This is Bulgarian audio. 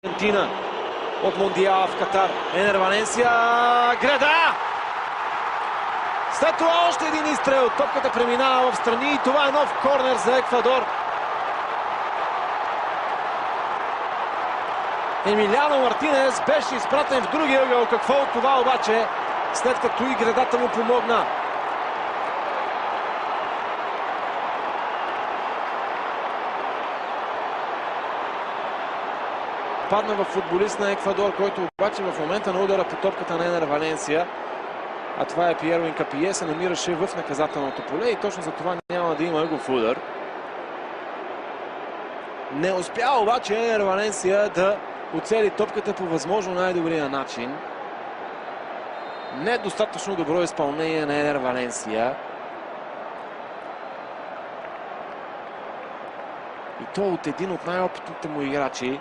Аржентина от Мондиала в Катар. Енер Валенсия, града! След това още един изстрел. Топката преминава в страни и това е нов корнер за Еквадор. Емилиано Мартинес беше изпратен в другия ъгъл. Какво от това обаче, след като и градата му помогна? Падна в футболист на Еквадор, който обаче в момента на удара по топката на Енер Валенсия, а това е Пиеро Инкапие, се намираше в наказателното поле и точно за това няма да има ъгълов удар. Не успя обаче Енер Валенсия да оцели топката по възможно най-добрия начин. Недостатъчно добро изпълнение на Енер Валенсия. И то от един от най-опитните му играчи.